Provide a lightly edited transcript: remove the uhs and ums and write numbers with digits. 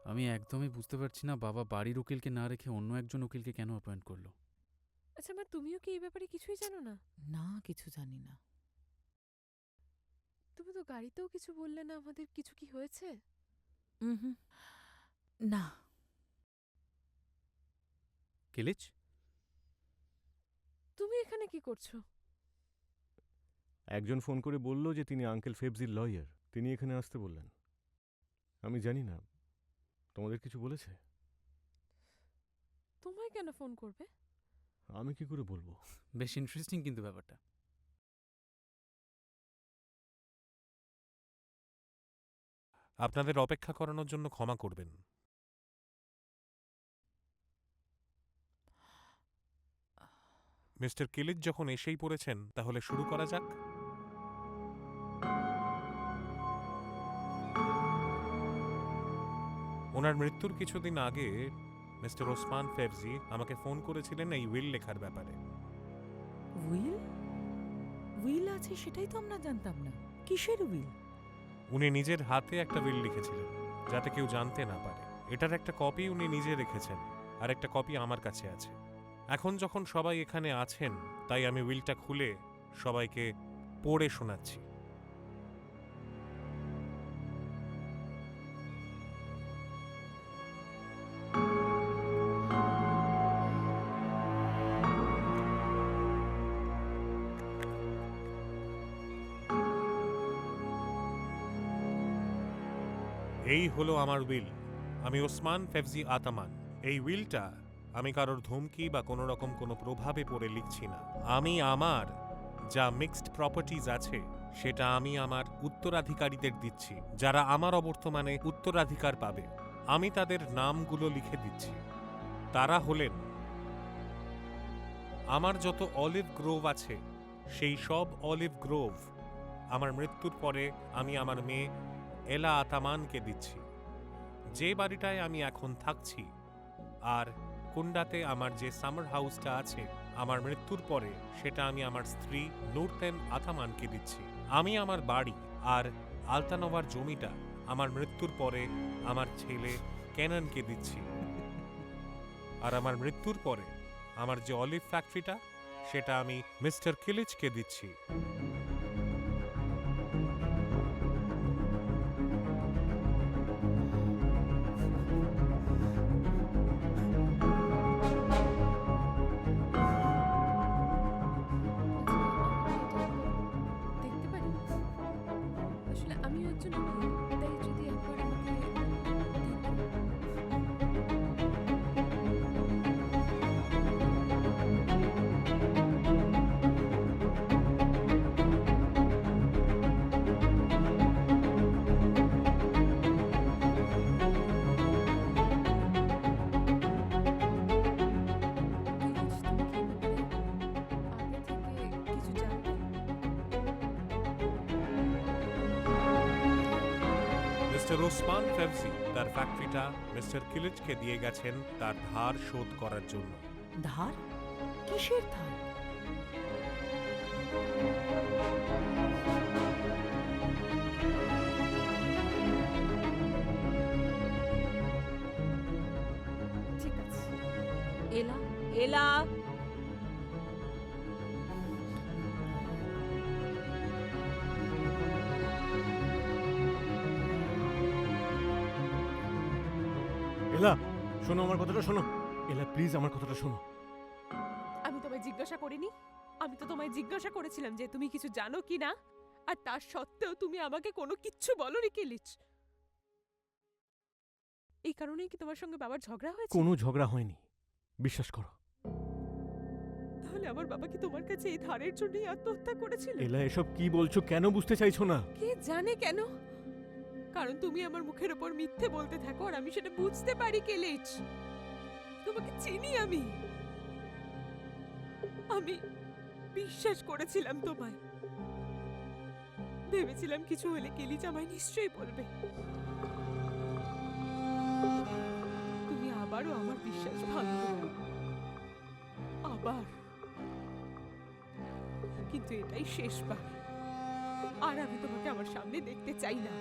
আমি একদমই বুঝতে পারছি না বাবা বাড়ির উকিলকে না রেখে অন্য একজন উকিলকে কেন অ্যাপয়েন্ট করলো। আচ্ছা মা, তুমিও কি এই ব্যাপারে কিছুই জানো না? না, কিছু জানি না। তুমি তো গাড়িতেও কিছু বললে না আমাদের, কিছু কি হয়েছে? হুম, না। কিলিচ, তুমি এখানে কি করছো? একজন ফোন করে বলল যে তিনি আঙ্কেল ফেবজির লয়ার, তিনি এখানে আসতে বললেন। আমি জানি না, তোমাদের কিছু বলেছে? তোমায় কেন ফোন করবে? আমি কি করে বলবো? বেশ ইন্টারেস্টিং কিন্তু ব্যাপারটা। আপনাদের অপেক্ষা করানোর জন্য ক্ষমা করবেন। মিস্টার কিলিচ যখন এসেই পড়েছেন, তাহলে শুরু করা যাক। ওনার মৃত্যুর কিছুদিন আগে মিস্টার ওসমান ফেবজি আমাকে ফোন করেছিলেন এই উইল লেখার ব্যাপারে। উইল? উইল আছে সেটাই তো আমরা জানতাম না। কিসের উইল? উনি নিজের হাতে একটা উইল লিখেছিলেন, যাতে কেউ জানতে না পারে। এটার একটা কপি উনি নিজে রেখেছেন, আর একটা কপি আমার কাছে আছে। এখন যখন সবাই এখানে আছেন, তাই আমি উইলটা খুলে সবাইকে পড়ে শোনাচ্ছি। এই হলো আমার উইল। আমি ওসমান ফেবজি আতামান। এই উইলটা আমি কারোর ধমকি বা কোনো রকম কোনো প্রভাবে পড়ে লিখছি না। আমি আমার যা মিক্সড প্রপার্টিজ আছে, সেটা আমি আমার উত্তরাধিকারীদের দিচ্ছি, যারা আমার অবর্তমানে উত্তরাধিকার পাবে। আমি তাদের নামগুলো লিখে দিচ্ছি। তারা হলেন, আমার যত অলিভ গ্রোভ আছে, সেই সব অলিভ গ্রোভ আমার মৃত্যুর পরে আমি আমার মেয়ে এলা আতামানকে দিচ্ছি। যে বাড়িটায় আমি এখন থাকছি আর কুন্ডাতে আমার যে সামার হাউসটা আছে, আমার মৃত্যুর পরে সেটা আমি আমার স্ত্রী নুরতেন আতামানকে দিচ্ছি। আমি আমার বাড়ি আর আলতানোভার জমিটা আমার মৃত্যুর পরে আমার ছেলে কেনানকে দিচ্ছি। আর আমার মৃত্যুর পরে আমার যে অলিভ ফ্যাক্টরিটা, সেটা আমি মিস্টার কিলিচকে দিচ্ছি। দেখতে পারি? আসলে আমিও একজন উকিল, তাই যদি একবার আমাকে কিলিচ, তুমি কি এই ব্যাপারে আগে থেকে কিছু জানতে? মিস্টার ওসমান ফেবজি তার ফ্যাক্টরিটা মিস্টার কিলিচকে দিয়ে গেছেন তার ধার শোধ করার জন্য। ধার? কিসের ধার? ঠিক আছে। এলা, এলা। এলা, শোনো আমার কথাটা শোনো। এলা প্লিজ আমার কথাটা শোনো। আমি তোমায় জিজ্ঞাসা করিনি? আমি তো তোমায় জিজ্ঞাসা করেছিলাম যে তুমি কিছু জানো কি না, আর তার সত্ত্বেও তুমি আমাকে কোনো কিচ্ছু বলনি কিলিচ। এই কারণেই কি তোমার সঙ্গে বাবার ঝগড়া হয়েছে? কোনো ঝগড়া হয়নি, বিশ্বাস করো। তাহলে আমার বাবা কি তোমার কাছে এই ধারের জন্যই আত্মহত্যা করেছিল? এলা এসব কি বলছো? কেন বুঝতে চাইছো না? কে জানে কেন? কারণ তুমি আমার মুখের ওপর মিথ্যে বলতে থাকো, আর আমি সেটা বুঝতে পারি কিলিচ। তোমাকে চিনি আমি। আমি বিশ্বাস করেছিলাম তোমায়। ভেবেছিলাম কিছু হলে কিলিচ আমায় নিশ্চয়ই বলবে। তুমি আবারও আমার বিশ্বাস ভাঙলে। আবার। কিন্তু এটাই শেষবার। আর আমি তোমাকে আমার সামনে দেখতে চাই না।